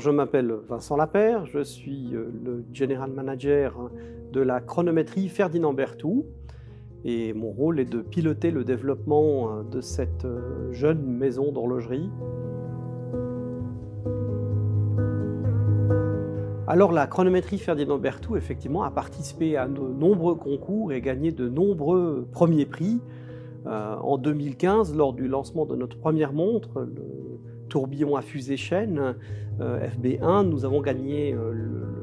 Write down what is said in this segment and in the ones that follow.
je m'appelle Vincent Lapère, je suis le General Manager de la chronométrie Ferdinand Berthoud et mon rôle est de piloter le développement de cette jeune maison d'horlogerie. Alors la chronométrie Ferdinand Berthoud effectivement a participé à de nombreux concours et gagné de nombreux premiers prix. En 2015, lors du lancement de notre première montre, le tourbillon à fusée chaîne FB1, nous avons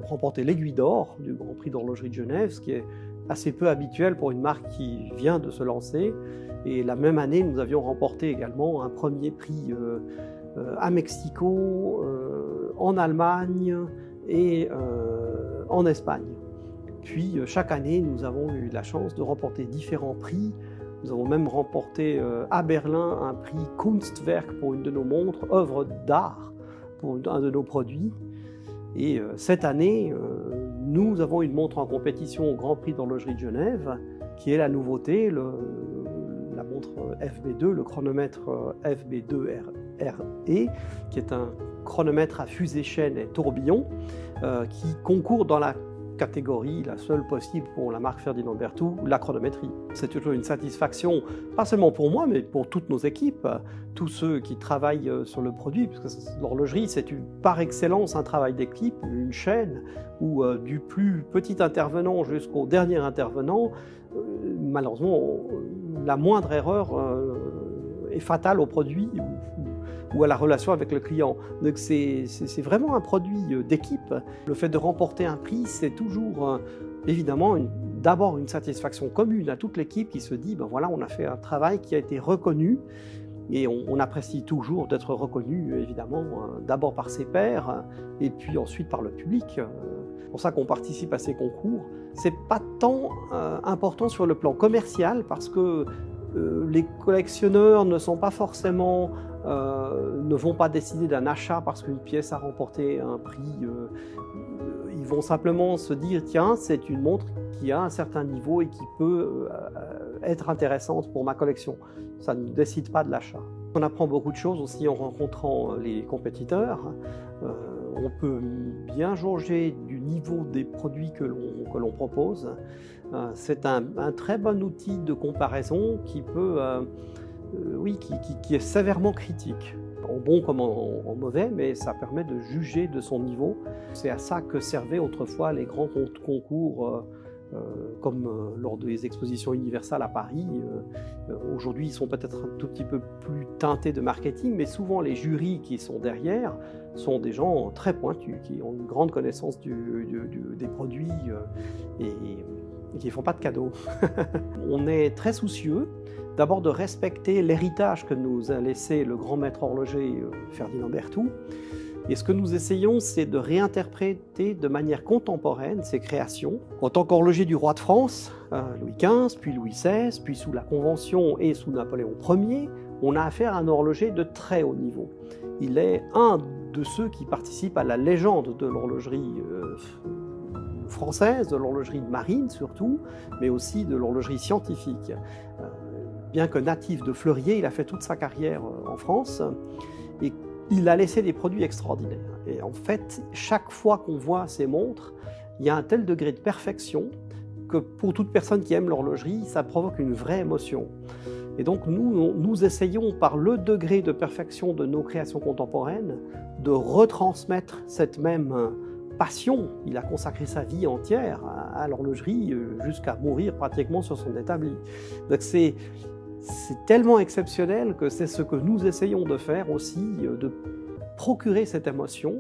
remporté l'aiguille d'or du Grand Prix d'horlogerie de Genève, ce qui est assez peu habituel pour une marque qui vient de se lancer. Et la même année, nous avions remporté également un premier prix à Mexico, en Allemagne et en Espagne. Puis chaque année, nous avons eu la chance de remporter différents prix. Nous avons même remporté à Berlin un prix Kunstwerk pour une de nos montres, œuvre d'art pour un de nos produits. Et cette année, nous avons une montre en compétition au Grand Prix d'horlogerie de Genève, qui est la nouveauté, la montre FB2, le chronomètre FB2RE, qui est un chronomètre à fusée chaîne et tourbillon, qui concourt dans la catégorie, la seule possible pour la marque Ferdinand Berthoud, la chronométrie. C'est toujours une satisfaction, pas seulement pour moi, mais pour toutes nos équipes, tous ceux qui travaillent sur le produit, puisque l'horlogerie, c'est par excellence un travail d'équipe, une chaîne où du plus petit intervenant jusqu'au dernier intervenant, malheureusement, la moindre erreur est fatale au produit ou à la relation avec le client. Donc c'est vraiment un produit d'équipe. Le fait de remporter un prix, c'est toujours évidemment d'abord une satisfaction commune à toute l'équipe qui se dit, ben voilà, on a fait un travail qui a été reconnu et on apprécie toujours d'être reconnu, évidemment, d'abord par ses pairs et puis ensuite par le public. C'est pour ça qu'on participe à ces concours. C'est pas tant important sur le plan commercial parce que les collectionneurs ne sont pas forcément ne vont pas décider d'un achat parce qu'une pièce a remporté un prix. Ils vont simplement se dire, tiens, c'est une montre qui a un certain niveau et qui peut être intéressante pour ma collection. Ça ne décide pas de l'achat. On apprend beaucoup de choses aussi en rencontrant les compétiteurs. On peut bien jauger du niveau des produits que l'on propose. C'est un très bon outil de comparaison qui peut... qui est sévèrement critique, en bon comme en mauvais, mais ça permet de juger de son niveau. C'est à ça que servaient autrefois les grands concours, comme lors des expositions universales à Paris. Aujourd'hui, ils sont peut-être un tout petit peu plus teintés de marketing, mais souvent les jurys qui sont derrière sont des gens très pointus, qui ont une grande connaissance des produits et qui ne font pas de cadeaux. On est très soucieux d'abord de respecter l'héritage que nous a laissé le grand maître horloger Ferdinand Berthoud. Et ce que nous essayons, c'est de réinterpréter de manière contemporaine ces créations. En tant qu'horloger du roi de France, Louis XV, puis Louis XVI, puis sous la Convention et sous Napoléon Ier, on a affaire à un horloger de très haut niveau. Il est un de ceux qui participent à la légende de l'horlogerie française, de l'horlogerie marine surtout, mais aussi de l'horlogerie scientifique. Bien que natif de Fleurier, il a fait toute sa carrière en France et il a laissé des produits extraordinaires. Et en fait, chaque fois qu'on voit ces montres, il y a un tel degré de perfection que pour toute personne qui aime l'horlogerie, ça provoque une vraie émotion. Et donc nous essayons par le degré de perfection de nos créations contemporaines de retransmettre cette même passion. Il a consacré sa vie entière à l'horlogerie jusqu'à mourir pratiquement sur son établi. Donc c'est tellement exceptionnel que c'est ce que nous essayons de faire aussi, de procurer cette émotion.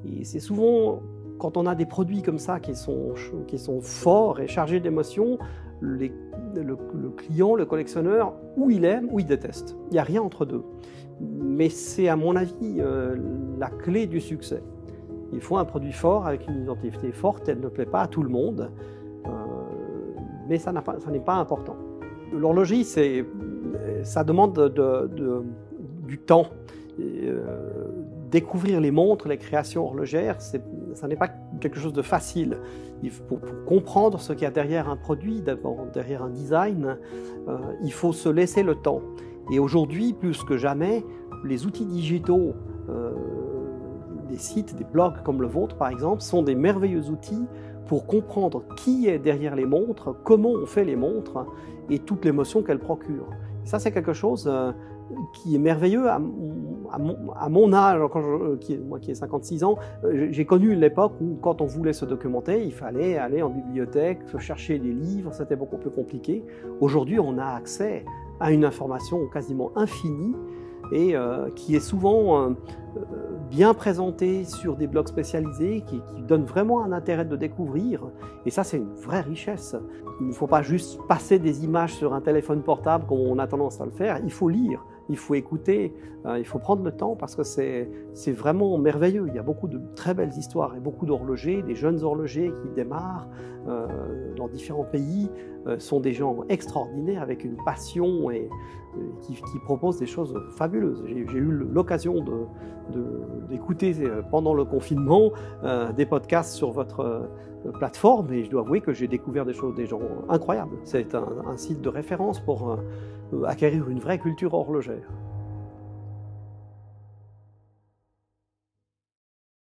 Et c'est souvent, quand on a des produits comme ça qui sont forts et chargés d'émotions, le client, le collectionneur, ou il aime ou il déteste. Il n'y a rien entre deux. Mais c'est à mon avis la clé du succès. Il faut un produit fort avec une identité forte, elle ne plaît pas à tout le monde, mais ça n'est pas important. L'horlogerie, ça demande du temps. Découvrir les montres, les créations horlogères, ça n'est pas quelque chose de facile. Pour comprendre ce qu'il y a derrière un produit, derrière un design, il faut se laisser le temps. Et aujourd'hui, plus que jamais, les outils digitaux des sites, des blogs comme le vôtre par exemple, sont des merveilleux outils pour comprendre qui est derrière les montres, comment on fait les montres et toute l'émotion qu'elles procurent. Et ça, c'est quelque chose qui est merveilleux à mon âge, moi qui ai 56 ans. J'ai connu l'époque où, quand on voulait se documenter, il fallait aller en bibliothèque, chercher des livres, c'était beaucoup plus compliqué. Aujourd'hui, on a accès à une information quasiment infinie et qui est souvent bien présentée sur des blogs spécialisés, qui donne vraiment un intérêt de découvrir. Et ça, c'est une vraie richesse. Il ne faut pas juste passer des images sur un téléphone portable comme on a tendance à le faire. Il faut lire, il faut écouter, il faut prendre le temps parce que c'est vraiment merveilleux. Il y a beaucoup de très belles histoires et beaucoup d'horlogers, des jeunes horlogers qui démarrent dans différents pays, sont des gens extraordinaires avec une passion et qui proposent des choses fabuleuses. J'ai eu l'occasion d'écouter pendant le confinement des podcasts sur votre plateforme et je dois avouer que j'ai découvert des gens incroyables. C'est un site de référence pour acquérir une vraie culture horlogère.